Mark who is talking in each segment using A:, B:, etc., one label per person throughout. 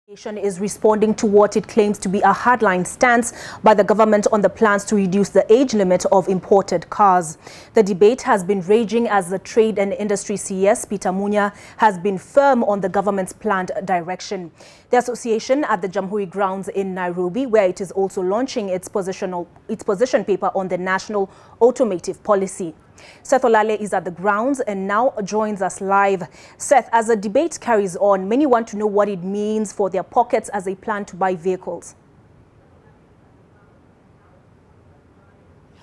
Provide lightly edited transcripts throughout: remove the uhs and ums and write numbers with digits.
A: Is responding to what it claims to be a hardline stance by the government on the plans to reduce the age limit of imported cars. The debate has been raging as the Trade and Industry CS, Peter Munya, has been firm on the government's planned direction. The association at the Jamhuri grounds in Nairobi, where it is also launching its position paper on the national automotive policy. Seth Olale is at the grounds and now joins us live. Seth, as the debate carries on, many want to know what it means for their pockets as they plan to buy vehicles.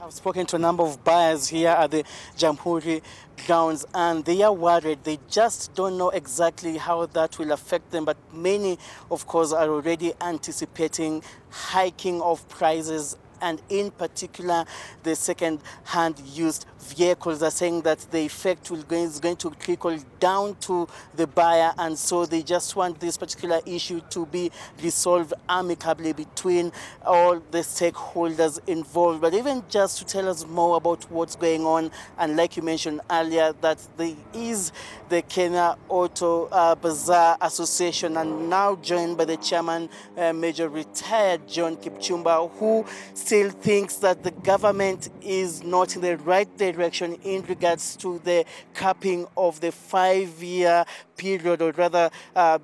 B: I've spoken to a number of buyers here at the Jamhuri grounds, and they are worried. They just don't know exactly how that will affect them. But many, of course, are already anticipating hiking of prices, and in particular, the second-hand used vehicles are saying that the effect is going to trickle down to the buyer, and so they just want this particular issue to be resolved amicably between all the stakeholders involved. But even just to tell us more about what's going on, and like you mentioned earlier, that there is the Kenya Auto Bazaar Association, and now joined by the chairman, Major Retired John Kipchumba, who still thinks that the government is not in the right direction in regards to the capping of the 5-year period, or rather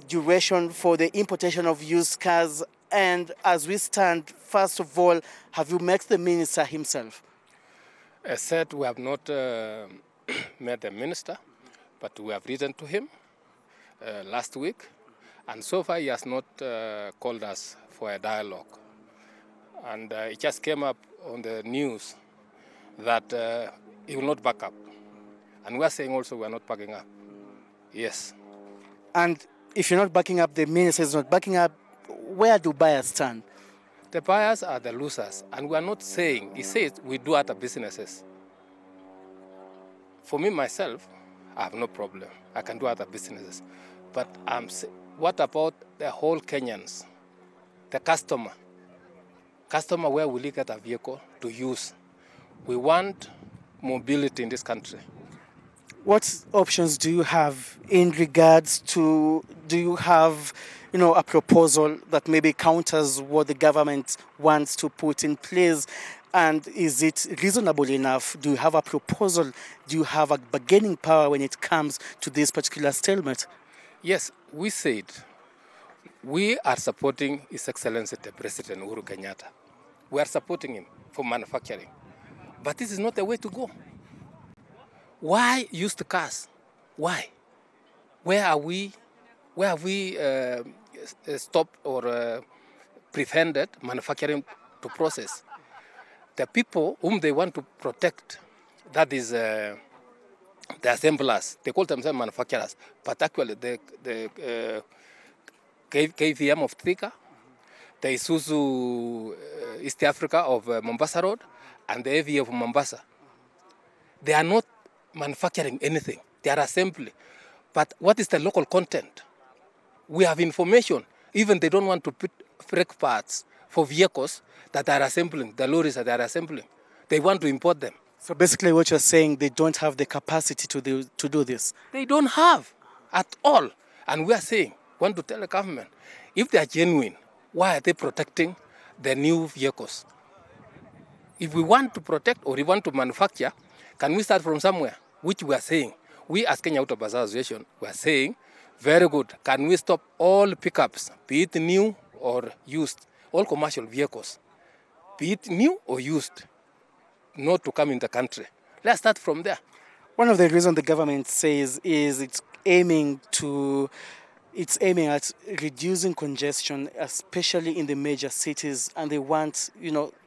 B: duration for the importation of used cars. And as we stand, first of all, have you met the minister himself?
C: As said, we have not met the minister, but we have written to him last week, and so far he has not called us for a dialogue. And it just came up on the news that he will not back up. And we are saying also we are not backing up. Yes.
B: And if you're not backing up, the minister is not backing up, where do buyers stand?
C: The buyers are the losers. And we are not saying, he says we do other businesses. For me, myself, I have no problem. I can do other businesses. But what about the whole Kenyans? The customer? Customer, where will he get a vehicle to use? We want mobility in this country.
B: What options do you have in regards to, do you have, a proposal that maybe counters what the government wants to put in place? And is it reasonable enough? Do you have a proposal? Do you have a bargaining power when it comes to this particular stalemate?
C: Yes, we said we are supporting His Excellency the President Uhuru Kenyatta. We are supporting him for manufacturing. But this is not the way to go. Why used cars? Why? Where have we stopped or prevented manufacturing to process? The people whom they want to protect, that is the assemblers, they call themselves manufacturers, but actually the KVM of Thika, the Isuzu East Africa of Mombasa Road, and the AV of Mombasa. They are not manufacturing anything. They are assembly. But what is the local content? We have information. Even they don't want to put brake parts for vehicles that are assembling, the lorries that are assembling. They want to import them.
B: So basically what you're saying, they don't have the capacity to do this?
C: They don't have at all. And we are saying, want to tell the government, if they are genuine, why are they protecting the new vehicles? If we want to protect or we want to manufacture, can we start from somewhere? Which we are saying. We as Kenya Auto Bazaar Association, we are saying, very good. Can we stop all pickups, be it new or used, all commercial vehicles, be it new or used, not to come in the country? Let's start from there.
B: One of the reasons the government says is it's aiming at reducing congestion, especially in the major cities, and they want,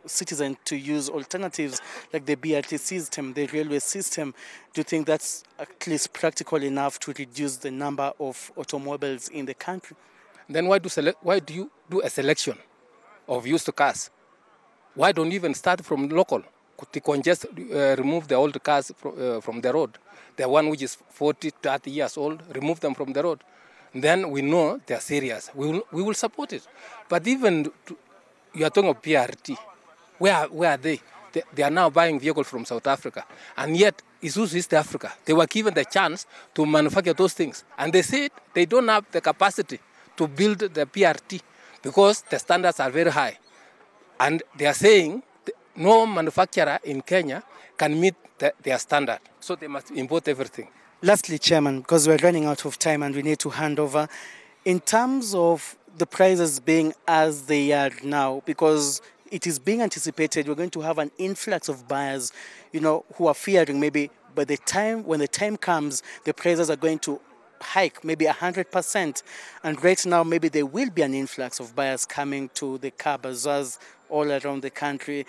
B: citizens to use alternatives like the BRT system, the railway system. Do you think that's at least practical enough to reduce the number of automobiles in the country?
C: Then why do you do a selection of used cars? Why don't you even start from local? Remove the old cars from the road. The one which is 40, 30 years old, remove them from the road. Then we know they are serious. We will support it. But even you are talking of PRT. Where are they? They are now buying vehicles from South Africa. And yet, Isuzu East Africa, they were given the chance to manufacture those things. And they said they don't have the capacity to build the PRT because the standards are very high. And they are saying no manufacturer in Kenya can meet their standard. So they must import everything.
B: Lastly, Chairman, because we're running out of time and we need to hand over, in terms of the prices being as they are now, because it is being anticipated we're going to have an influx of buyers, who are fearing maybe when the time comes, the prices are going to hike maybe 100%. And right now, maybe there will be an influx of buyers coming to the car bazaars all around the country.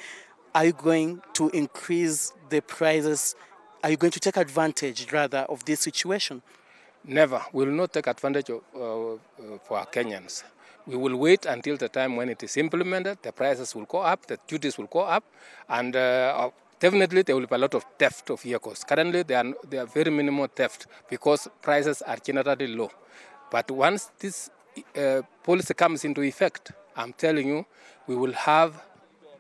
B: Are you going to increase the prices? Are you going to take advantage, rather, of this situation?
C: Never. We will not take advantage for our Kenyans. We will wait until the time when it is implemented. The prices will go up, the duties will go up, and definitely there will be a lot of theft of vehicles. Currently, there are very minimal theft because prices are generally low. But once this policy comes into effect, I'm telling you, we will have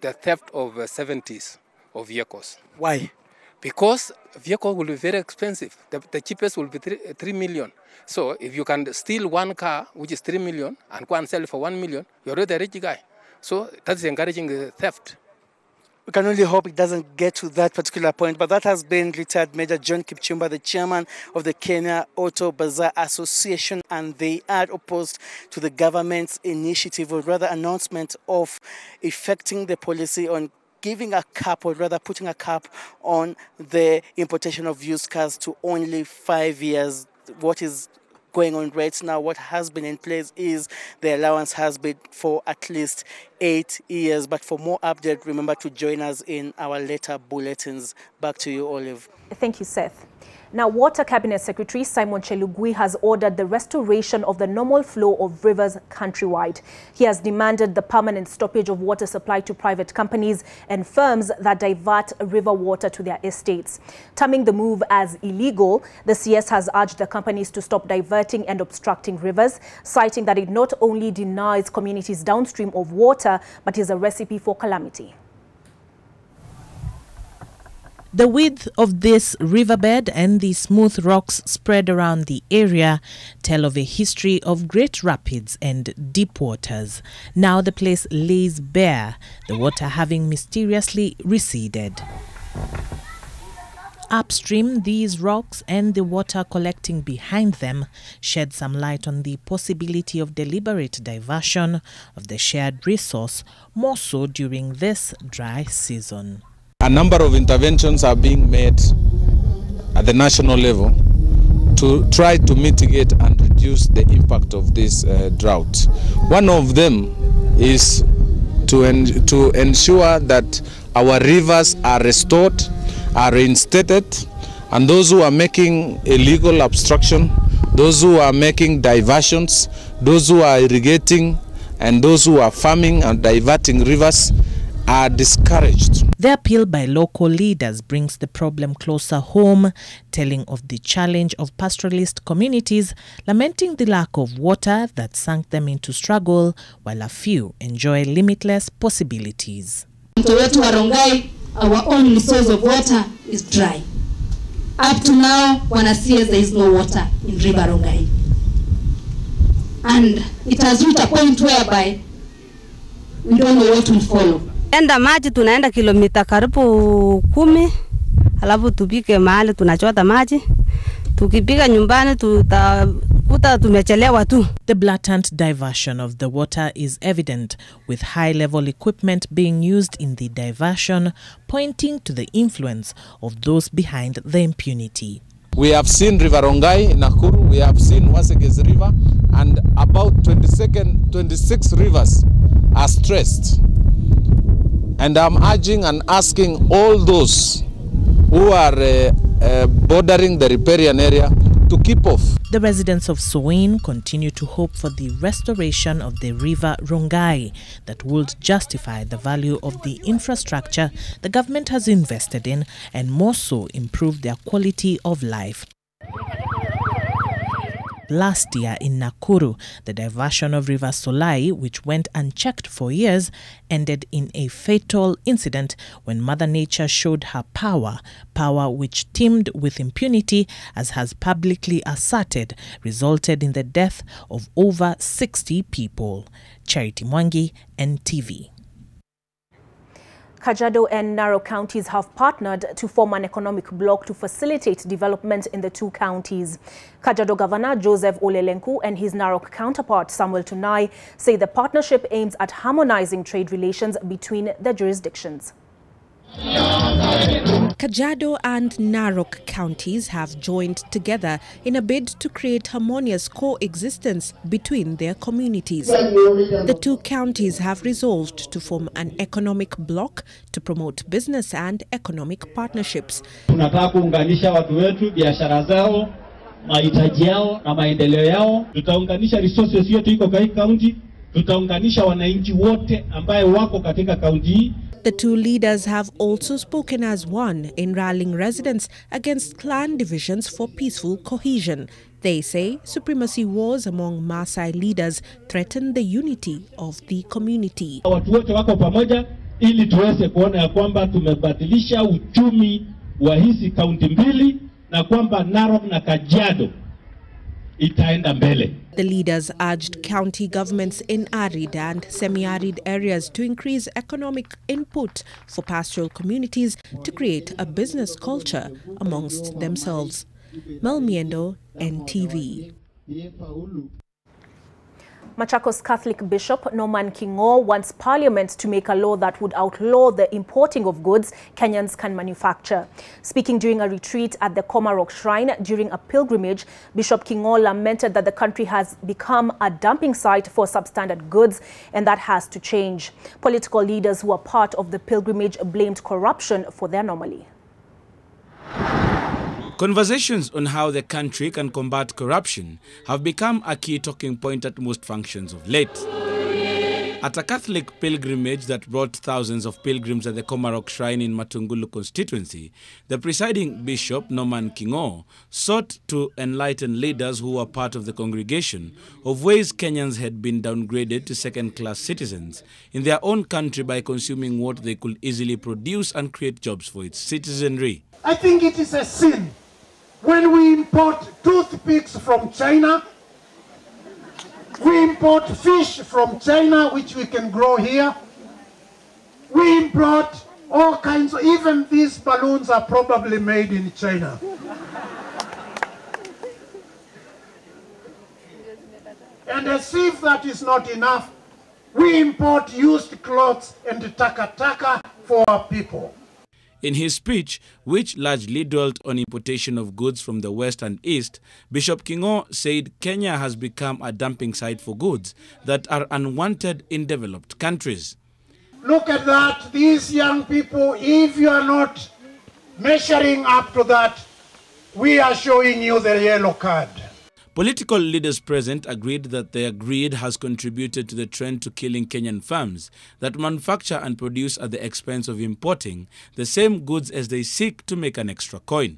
C: the theft of 70s of vehicles.
B: Why?
C: Because vehicle will be very expensive. The cheapest will be 3 million. So if you can steal one car, which is 3 million, and go and sell it for 1 million, you're already a rich guy. So that's encouraging the theft.
B: We can only hope it doesn't get to that particular point, but that has been retired Major John Kipchumba, the chairman of the Kenya Auto Bazaar Association, and they are opposed to the government's initiative, or rather announcement of effecting the policy on giving a cap, or rather putting a cap on the importation of used cars to only 5 years. What is going on right now, what has been in place is the allowance has been for at least 8 years. But for more update, remember to join us in our later bulletins. Back to you, Olive.
A: Thank you, Seth. Now, Water Cabinet Secretary Simon Chelugui has ordered the restoration of the normal flow of rivers countrywide. He has demanded the permanent stoppage of water supply to private companies and firms that divert river water to their estates. Terming the move as illegal, the CS has urged the companies to stop diverting and obstructing rivers, citing that it not only denies communities downstream of water, but is a recipe for calamity.
D: The width of this riverbed and the smooth rocks spread around the area tell of a history of great rapids and deep waters. Now the place lays bare, the water having mysteriously receded. Upstream, these rocks and the water collecting behind them shed some light on the possibility of deliberate diversion of the shared resource, more so during this dry season.
E: A number of interventions are being made at the national level to try to mitigate and reduce the impact of this drought. One of them is to ensure that our rivers are restored, are reinstated, and those who are making illegal obstruction, those who are making diversions, those who are irrigating, and those who are farming and diverting rivers are discouraged.
D: The appeal by local leaders brings the problem closer home, telling of the challenge of pastoralist communities, lamenting the lack of water that sank them into struggle, while a few enjoy limitless possibilities.
F: Mto wetu wa Rongai, our only source of water is dry. Up to now, Wanasias, there is no water in River Rongai. And it has reached a point whereby we don't know what will follow.
G: Enda maji tunaenda kilomita karibu 10, alafu tupike mahali tunachota maji. Tukipika nyumbani tutakuta tumechelewa tu.
D: The blatant diversion of the water is evident, with high-level equipment being used in the diversion, pointing to the influence of those behind the impunity.
E: We have seen River Rongai in Nakuru, we have seen Waseges River, and about 26 rivers are stressed. And I'm urging and asking all those who are bordering the riparian area to keep off.
D: The residents of Soin continue to hope for the restoration of the River Rongai that would justify the value of the infrastructure the government has invested in, and more so improve their quality of life. last year in Nakuru. The diversion of River Solai, which went unchecked for years, ended in a fatal incident when Mother Nature showed her power which teemed with impunity, as has publicly asserted, resulted in the death of over 60 people. Charity Mwangi, NTV.
A: Kajiado and Narok counties have partnered to form an economic bloc to facilitate development in the two counties. Kajiado Governor Joseph Olelenku and his Narok counterpart Samuel Tunai say the partnership aims at harmonizing trade relations between the jurisdictions.
H: Kajiado and Narok counties have joined together in a bid to create harmonious coexistence between their communities. The two counties have resolved to form an economic bloc to promote business and economic partnerships.
I: Tunataka kuunganisha watu wetu, biashara zao, mahitaji yao na maendeleo yao. Tutaunganisha resources yetu iko katika county, tutaunganisha wananchi wote ambaye wako katika county hii.
H: The two leaders have also spoken as one in rallying residents against clan divisions for peaceful cohesion. They say supremacy wars among Maasai leaders threaten the unity of the community.
I: Watu wote wako pamoja ili tuweze kuona ya kwamba tumebadilisha uchumi wa hizi kaunti mbili na kwamba Narok na Kajiado itaenda mbele.
H: The leaders urged county governments in arid and semi-arid areas to increase economic input for pastoral communities to create a business culture amongst themselves. Melmiendo, NTV.
A: Machakos Catholic Bishop Norman Kingo wants Parliament to make a law that would outlaw the importing of goods Kenyans can manufacture. Speaking during a retreat at the Komarok Shrine during a pilgrimage, Bishop Kingo lamented that the country has become a dumping site for substandard goods, and that has to change. Political leaders who are part of the pilgrimage blamed corruption for their anomaly.
J: Conversations on how the country can combat corruption have become a key talking point at most functions of late. At a Catholic pilgrimage that brought thousands of pilgrims at the Komarok Shrine in Matungulu constituency, the presiding bishop, Norman Kingo, sought to enlighten leaders who were part of the congregation of ways Kenyans had been downgraded to second-class citizens in their own country by consuming what they could easily produce and create jobs for its citizenry.
K: I think it is a sin when we import toothpicks from China, we import fish from China, which we can grow here. We import all kinds, even these balloons are probably made in China. And as if that is not enough, we import used clothes and taka-taka for our people.
J: In his speech, which largely dwelt on importation of goods from the West and East, Bishop Kingo said Kenya has become a dumping site for goods that are unwanted in developed countries.
K: Look at that, these young people, if you are not measuring up to that, we are showing you the yellow card.
J: Political leaders present agreed that their greed has contributed to the trend to killing Kenyan farms that manufacture and produce at the expense of importing the same goods as they seek to make an extra coin.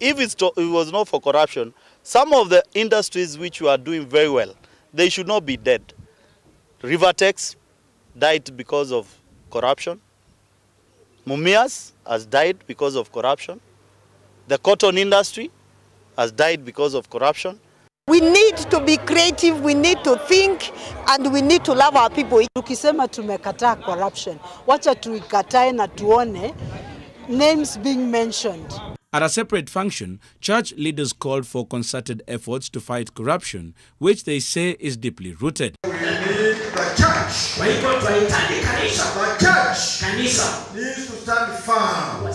L: If it was not for corruption, some of the industries which were doing very well, they should not be dead. Rivertex died because of corruption. Mumias has died because of corruption. The cotton industry has died because of corruption.
M: We need to be creative, we need to think, and we need to love our people.
N: Tukisema tumekataa corruption, wacha tuikatae na tuone names being mentioned.
J: At a separate function, church leaders called for concerted efforts to fight corruption, which they say is deeply rooted.
K: We need the church. The church needs to stand firm.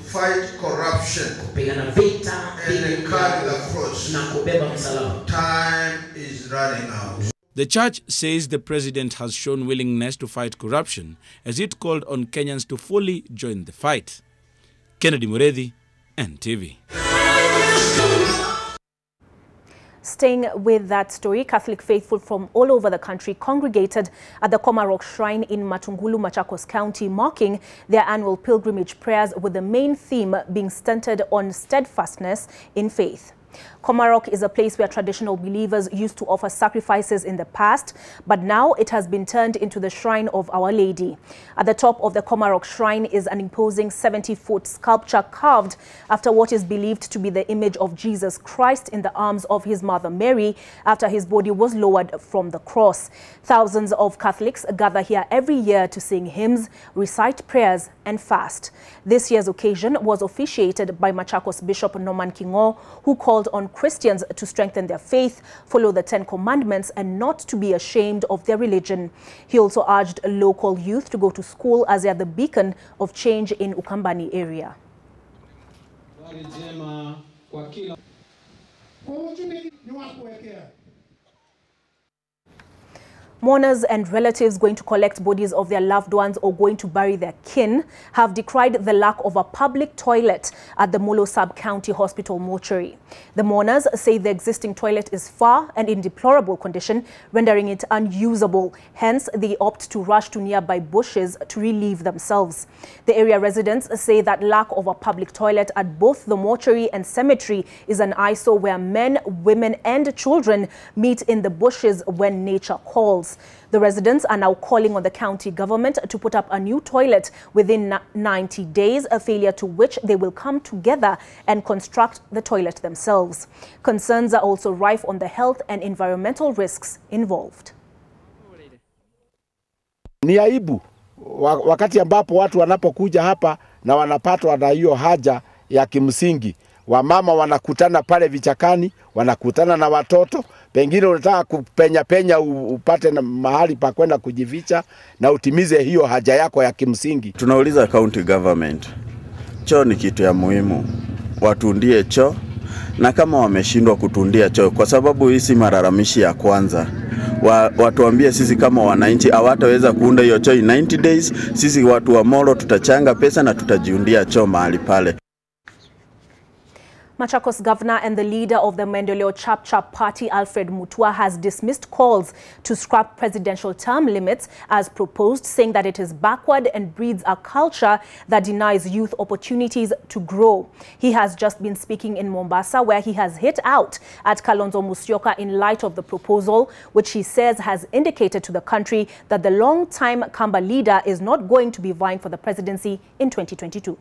K: Fight corruption and carry the cross. Time is running out.
J: The church says the president has shown willingness to fight corruption as it called on Kenyans to fully join the fight. Kennedy Muredi, NTV.
A: Staying with that story, Catholic faithful from all over the country congregated at the Komarok Shrine in Matungulu, Machakos County, marking their annual pilgrimage prayers with the main theme being centered on steadfastness in faith. Komarok is a place where traditional believers used to offer sacrifices in the past, but now it has been turned into the shrine of Our Lady. At the top of the Komarok shrine is an imposing 70-foot sculpture carved after what is believed to be the image of Jesus Christ in the arms of his mother Mary after his body was lowered from the cross. Thousands of Catholics gather here every year to sing hymns, recite prayers and fast. This year's occasion was officiated by Machakos Bishop Norman Kingo, who called on Christians to strengthen their faith, follow the 10 Commandments and not to be ashamed of their religion. He also urged local youth to go to school as they are the beacon of change in Ukambani area. Mourners and relatives going to collect bodies of their loved ones or going to bury their kin have decried the lack of a public toilet at the Molo Sub-County Hospital mortuary. The mourners say the existing toilet is far and in deplorable condition, rendering it unusable. Hence, they opt to rush to nearby bushes to relieve themselves. The area residents say that lack of a public toilet at both the mortuary and cemetery is an eyesore where men, women and children meet in the bushes when nature calls. The residents are now calling on the county government to put up a new toilet within 90 days, a failure to which they will come together and construct the toilet themselves. Concerns are also rife on the health and environmental risks involved.
O: Ni aibu wakati ambapo watu wanapokuja hapa na wanapatwa na hiyo haja ya kimsingi. Wamama wanakutana pale vichakani, wanakutana na watoto, pengine unataka kupenya upate na mahali pa kwenda kujificha na utimize hiyo haja yako ya kimsingi.
L: Tunauliza county government, choo ni kitu ya muhimu, watundie choo, na kama wameshindwa kutundia choo, kwa sababu hii si malalamishi ya kwanza, watuambie sisi kama wananchi hawataweza kuunda hiyo choo in 90 days, sisi watu wa Molo tutachanga pesa na tutajiundia choo mahali pale.
A: Machakos Governor and the leader of the Mendeleo Chap Party, Alfred Mutua, has dismissed calls to scrap presidential term limits as proposed, saying that it is backward and breeds a culture that denies youth opportunities to grow. He has just been speaking in Mombasa, where he has hit out at Kalonzo Musyoka in light of the proposal, which he says has indicated to the country that the long-time Kamba leader is not going to be vying for the presidency in 2022.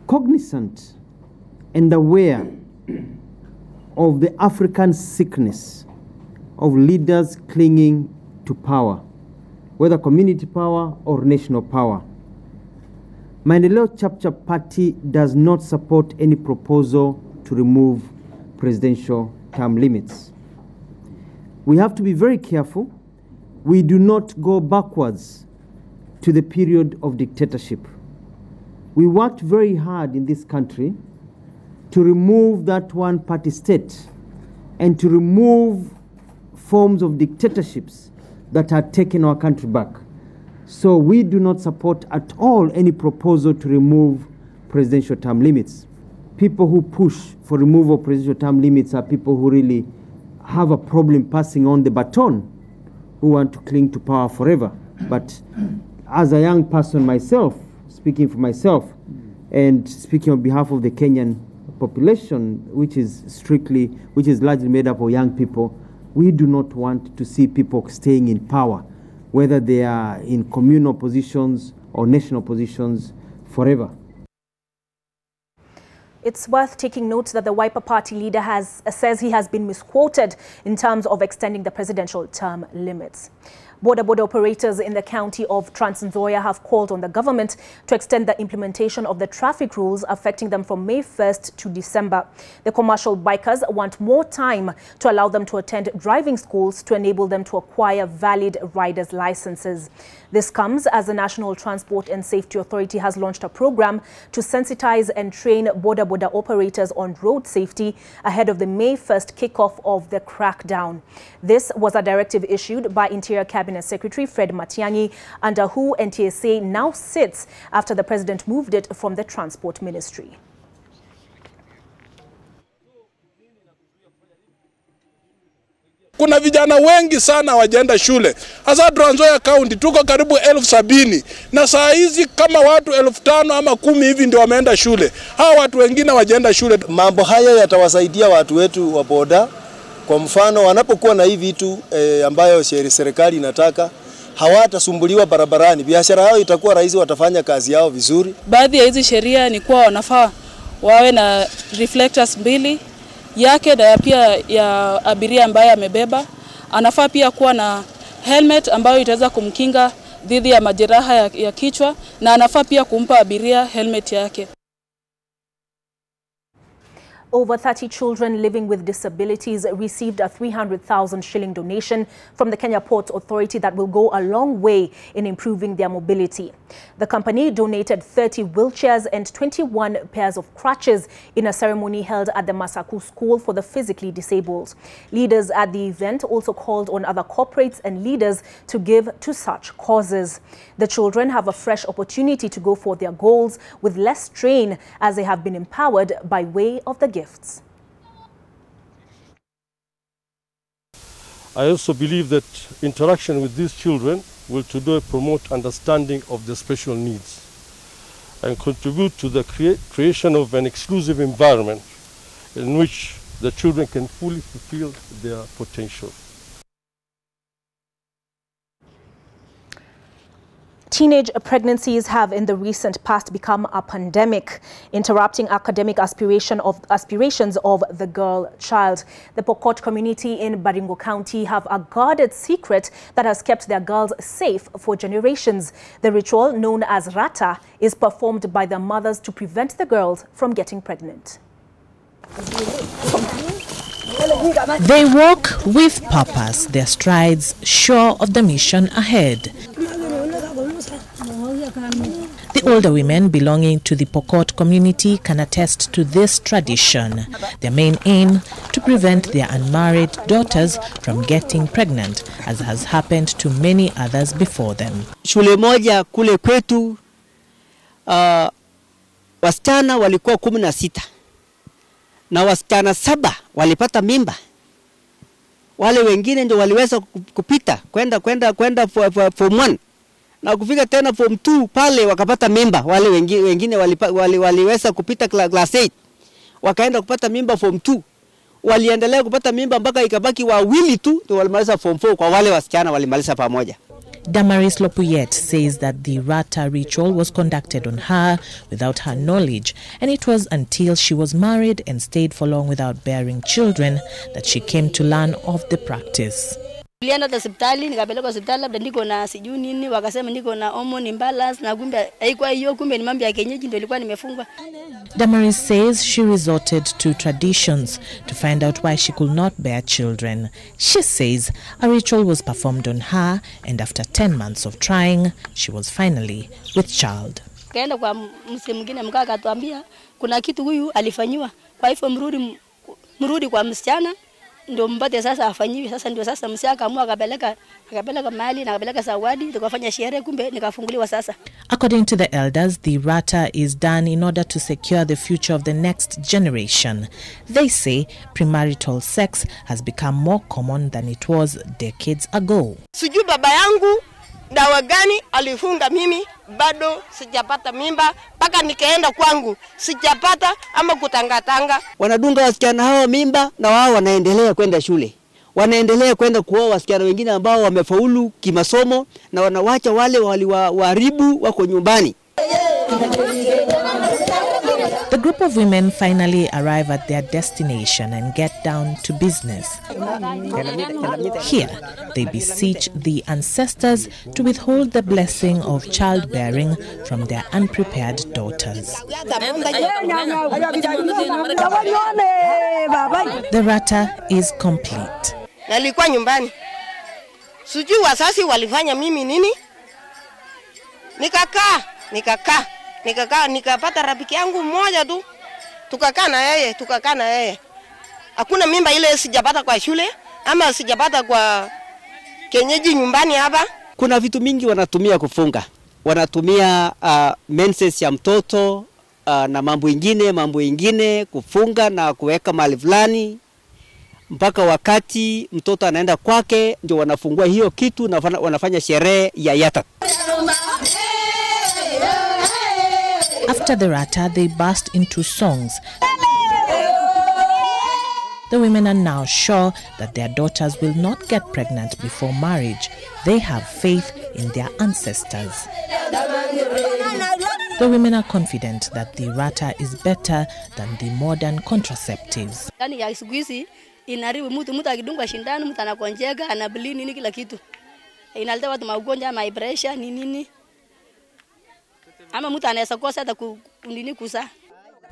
P: Cognizant and aware of the African sickness of leaders clinging to power, whether community power or national power, Mendeleo Chap Party does not support any proposal to remove presidential term limits. We have to be very careful. We do not go backwards to the period of dictatorship. We worked very hard in this country to remove that one-party state and to remove forms of dictatorships that had taken our country back. So we do not support at all any proposal to remove presidential term limits. People who push for removal of presidential term limits are people who really have a problem passing on the baton, who want to cling to power forever. But as a young person myself, speaking for myself and speaking on behalf of the Kenyan population, which is largely made up of young people, we do not want to see people staying in power, whether they are in communal positions or national positions, forever.
A: It's worth taking note that the Wiper Party leader says he has been misquoted in terms of extending the presidential term limits. Border operators in the county of Trans Nzoia have called on the government to extend the implementation of the traffic rules affecting them from May 1st to December. The commercial bikers want more time to allow them to attend driving schools to enable them to acquire valid riders' licenses. This comes as the National Transport and Safety Authority has launched a program to sensitize and train border operators on road safety ahead of the May 1st kickoff of the crackdown. This was a directive issued by Interior Cabinet Secretary Fred Matiang'i, under who NTSA now sits after the President moved it from the Transport Ministry.
Q: kuna vijana wengi sana wajaenda shule. Hasa Trans Nzoia County tuko karibu 70,000 na saa hizi kama watu 5,000 ama 10 hivi ndio wameenda shule. Hao watu wengine wajaenda shule.
R: Mambo haya yatawasaidia watu wetu wa boda. Kwa mfano wanapokuwa na hivi vitu ambayo serikali inataka, hawatasumbuliwa barabarani. Biashara yao itakuwa rahisi, watafanya kazi yao vizuri.
S: Baadhi ya hizi sheria ni kuwa wanafaa wawe na reflectors 2 yake na pia ya abiria ambaye amebeba. Anafaa pia kuwa na helmet ambayo itaweza kumkinga dhidi ya majeraha ya kichwa, na anafaa pia kumpa abiria helmet yake.
A: Over 30 children living with disabilities received a 300,000 shilling donation from the Kenya Port Authority that will go a long way in improving their mobility. The company donated 30 wheelchairs and 21 pairs of crutches in a ceremony held at the Masaku School for the physically disabled. Leaders at the event also called on other corporates and leaders to give to such causes. The children have a fresh opportunity to go for their goals with less strain as they have been empowered by way of the gifts.
T: I also believe that interaction with these children will today promote understanding of their special needs and contribute to the creation of an exclusive environment in which the children can fully fulfill their potential.
A: Teenage pregnancies have in the recent past become a pandemic, interrupting academic aspirations of the girl child. The Pokot community in Baringo County have a guarded secret that has kept their girls safe for generations. The ritual, known as Ratta, is performed by the mothers to prevent the girls from getting pregnant.
D: They walk with purpose, their strides sure of the mission ahead. The older women belonging to the Pokot community can attest to this tradition. Their main aim, to prevent their unmarried daughters from getting pregnant, as has happened to many others before them.
U: Shule moja kule kwetu, wasichana walikuwa 16 na wasichana 7 walipata mimba. Wale wengine ndio waliweza kupita kwenda form 1 na kufika tena form 2 pale wakapata mimba. Wale wengine waliweza kupita class 8 wakaenda kupata mimba form 2. Waliendelea kupata mimba mpaka ikabaki wawili tu ndio walimaliza form 4. Kwa wale wasichana walimaliza pamoja.
D: Damaris Lopuyet says that the Ratta ritual was conducted on her without her knowledge, and it was until she was married and stayed for long without bearing children that she came to learn of the practice.
V: Nilienda hospitali, nikapeleka hospitali labda niko na sijui nini, wakasema niko na hormone imbalance na kumbe haikuwa hiyo, kumbe ni mambo ya kienyeji ndio ilikuwa nimefungwa.
D: Damaris says she resorted to traditions to find out why she could not bear children. She says a ritual was performed on her, and after 10 months of trying, she was finally with child.
V: Kaenda kwa mzee mwingine mkaka akatuambia kuna kitu huyu alifanywa. Kwa hivyo mrudi kwa msichana ndio mpate sasa afanyiwe. Sasa ndio sasa msichana akaamua akapeleka mahali na akapeleka zawadi tukafanya sherehe, kumbe nikafunguliwa sasa.
D: According to the elders, the Ratta is done in order to secure the future of the next generation. They say premarital sex has become more common than it was decades ago.
W: Sijui baba yangu dawa gani alifunga mimi, bado sijapata mimba, paka nikaenda kwangu sijapata ama kutangatanga.
U: Wanadunga wasichana hao mimba na wao wanaendelea kwenda shule. Wanaendelea kwenda kuoa wasichana wengine ambao wamefaulu kimasomo na wanawacha wale waliwaharibu wako nyumbani.
D: The group of women finally arrive at their destination and get down to business. Here, they beseech the ancestors to withhold the blessing of childbearing from their unprepared daughters. The Ratta is complete.
W: Nalikuwa nyumbani. Sijui wazazi walifanya mimi nini? Nikapata rafiki yangu mmoja tu. Tukakaa na yeye. Hakuna mimba ile sijapata kwa shule ama sijapata kwa kienyeji nyumbani hapa.
U: Kuna vitu mingi wanatumia kufunga. Wanatumia menses ya mtoto na mambo ingine kufunga na kuweka mahali fulani. mpaka wakati mtoto anaenda kwake ndio wanafungua hiyo kitu na wanafanya sherehe ya Yatta.
D: After the Ratta, they burst into songs. The women are now sure that their daughters will not get pregnant before marriage. They have faith in their ancestors. The women are confident that the Ratta is better than the modern contraceptives.
V: Yani ya siku hizi inaribu mtu akidungwa shindano mtu anakonjeka anabili nini kila kitu. Inaleta watu magonjwa ma pressure nini. Ama mtu anaweza kosa hata kunini kusa.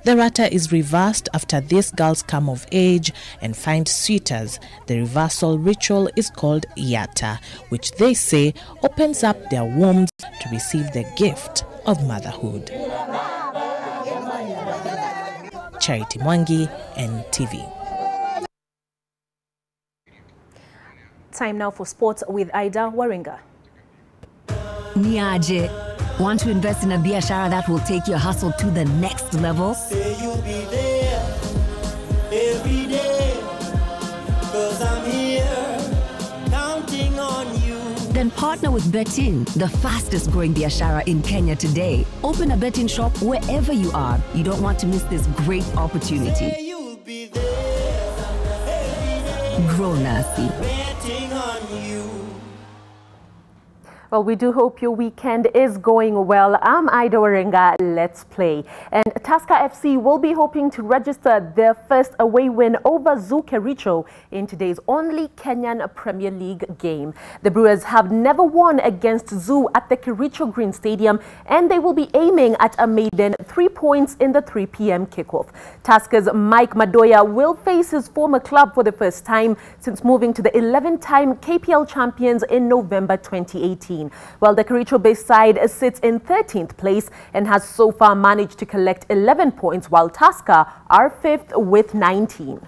D: The Ratta is reversed after these girls come of age and find suitors. The reversal ritual is called Yatta, which they say opens up their wombs to receive the gift of motherhood. Charity Mwangi, NTV.
A: Time now for sports with Aida Waringa.
B: Niaje. Want to invest in a biashara that will take your hustle to the next level?
C: Say you'll be there every day, 'cause I'm here counting on you.
B: Then partner with Betin, the fastest growing biashara in Kenya today. Open a Betin shop wherever you are. You don't want to miss this great opportunity.
C: Say you'll be there every day,
B: Grow Nasi.
C: betting on you.
F: Well, we do hope your weekend is going well. I'm Ida Waringa. Let's play. And Tusker FC will be hoping to register their first away win over Zoo Kericho in today's only Kenyan Premier League game. The Brewers have never won against Zoo at the Kericho Green Stadium, and they will be aiming at a maiden 3 points in the 3 p.m. kickoff. Tusker's Mike Madoya will face his former club for the first time since moving to the 11-time KPL champions in November 2018. While the Kericho-based side sits in 13th place and has so far managed to collect 11 points, while Tusker are 5th with 19.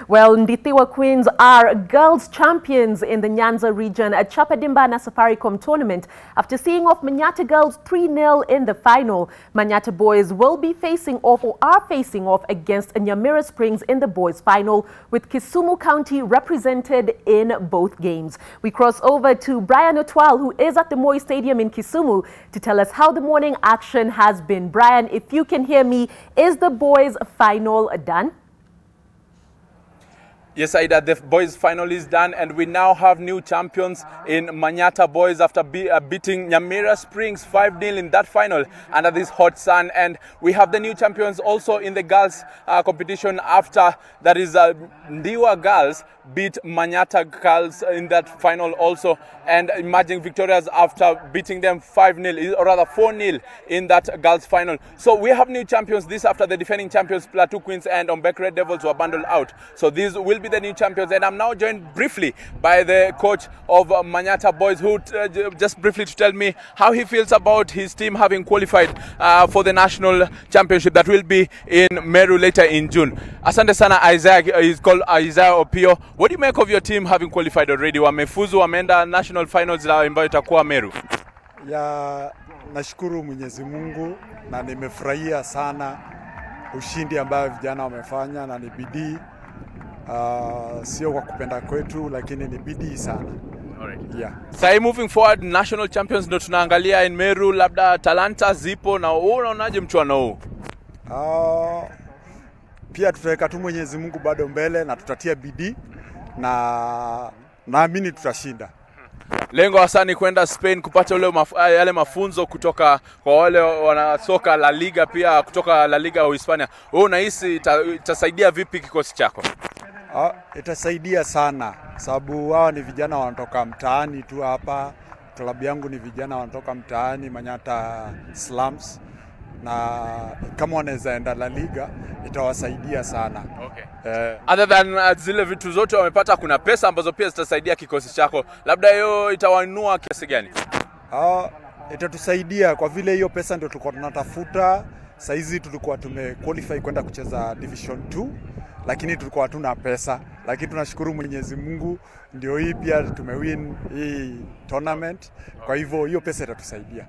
F: Well, Ndithiwa Queens are girls champions in the Nyanza region at Chapadimba na Safaricom tournament after seeing off Manyata girls 3-0 in the final. Manyata boys will be facing off or are facing off against Nyamira Springs in the boys final, with Kisumu County represented in both games. We cross over to Brian Otwal, who is at the Moi Stadium in Kisumu, to tell us how the morning action has been. Brian, if you can hear me, is the boys final done?
X: Yes, Aida, the boys' final is done, and we now have new champions in Manyata boys after beating Nyamira Springs 5-0 in that final under this hot sun. And we have the new champions also in the girls' competition after, that is, Ndiwa girls beat Manyata girls in that final also, and emerging victorious after beating them 5-0, or rather 4-0 in that girls' final. So we have new champions this after the defending champions Plateau Queens and Ombek Red Devils were bundled out. So these will be the new champions, and I'm now joined briefly by the coach of Manyata boys, who just briefly to tell me how he feels about his team having qualified for the national championship that will be in Meru later in June. Asante sana Isaiah, he's called Isaiah Opio. What do you make of your team having qualified already? Wamefuzu, wameenda national finals ambayo itakuwa Meru.
Y: Ya, nashukuru Mwenyezi Mungu na nimefurahia sana ushindi ambao vijana wamefanya, na ni bidii. Sio kwa kupenda kwetu, lakini ni bidii sana. Yeah.
X: So moving forward, national champions ndo tunaangalia in Meru, labda talanta zipo, na unaonaje mchuano huu?
Y: Pia tutaweka tu Mwenyezi Mungu bado mbele na tutatia bidii, na naamini tutashinda.
X: Lengo hasa ni kwenda Spain kupata yale mafunzo kutoka kwa wale wanasoka La Liga, pia kutoka La Liga au Hispania. Wewe unahisi itasaidia vipi kikosi chako?
Y: Itasaidia sana, sababu wao ni vijana wanatoka mtaani tu hapa. Klabu yangu ni vijana wanatoka mtaani Manyata slums, na kama wanaweza enda La Liga itawasaidia sana.
X: Okay. Other than zile vitu zote wamepata, kuna pesa ambazo pia zitasaidia kikosi chako. Labda hiyo itawainua kiasi gani?
Y: Itatusaidia kwa vile hiyo pesa ndio tulikuwa tunatafuta. Saizi tulikuwa tumequalify kwenda kucheza Division 2, lakini tulikuwa hatuna pesa. lakini tunashukuru Mwenyezi Mungu ndio hii pia tumewin hii tournament, kwa hivyo hiyo pesa itatusaidia.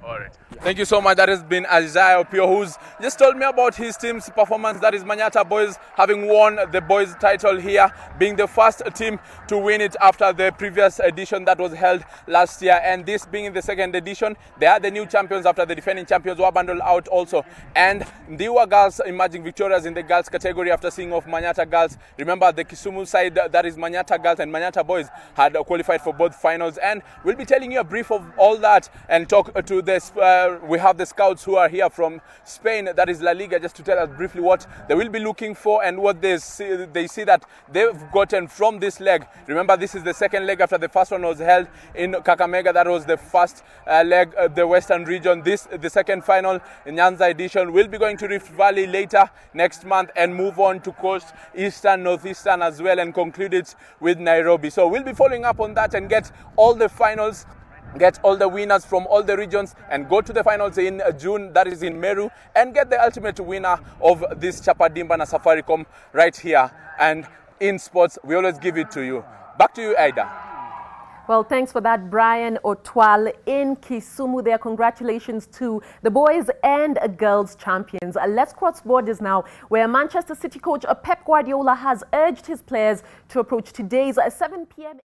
X: Thank you so much. That has been Isaiah Opio, who's just told me about his team's performance. That is Manyata Boys having won the boys title here, being the first team to win it after the previous edition that was held last year, and this being the second edition. They are the new champions after the defending champions were bundled out also. And Ndiwa girls emerging victorious in the girls category after seeing off Manyata girls. Remember, the Kisumu side, that is Manyata girls and Manyata boys, had qualified for both finals, and we'll be telling you a brief of all that and talk to this. We have the scouts who are here from Spain, that is La Liga, just to tell us briefly what they will be looking for and what they see that they've gotten from this leg. Remember, this is the second leg after the first one was held in Kakamega. That was the first leg, the Western region. This, the second final in Nyanza edition, will be going to Rift Valley later next month and move on to Coast, Eastern, Northeastern as well, and conclude it with Nairobi. So we'll be following up on that and get all the finals, get all the winners from all the regions, and go to the finals in June, that is in Meru, and get the ultimate winner of this Chapadimba na Safaricom right here. And in sports, we always give it to you. Back to you, Aida.
F: Well, thanks for that, Brian Otwal in Kisumu there. Congratulations to the boys and girls champions. Let's cross borders now, where Manchester City coach Pep Guardiola has urged his players to approach today's 7 p.m.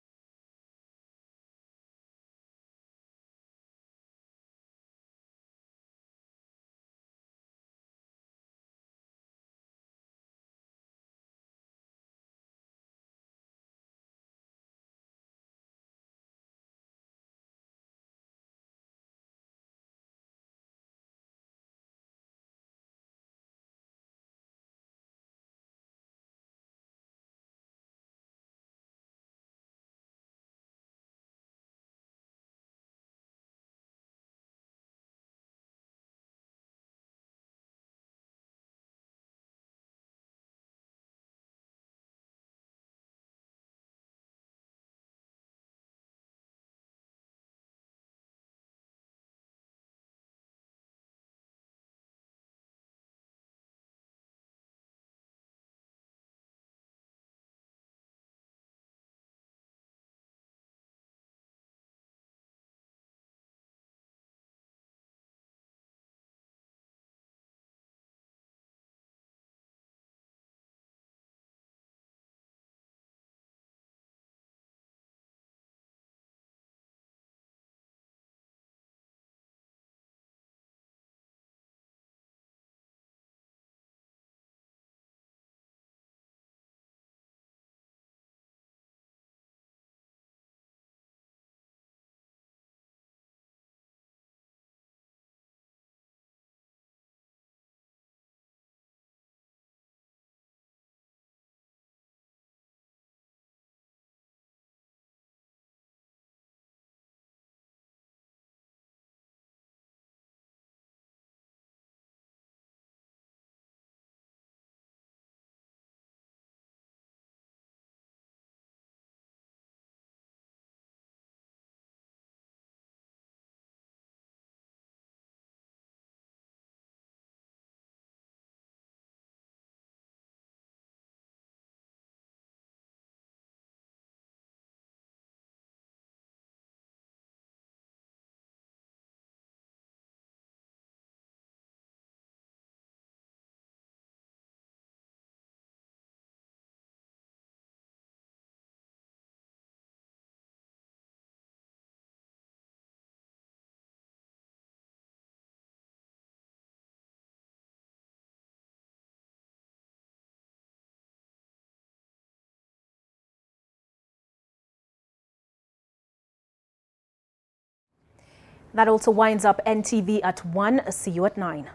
A: That also winds up NTV at 1. See you at 9.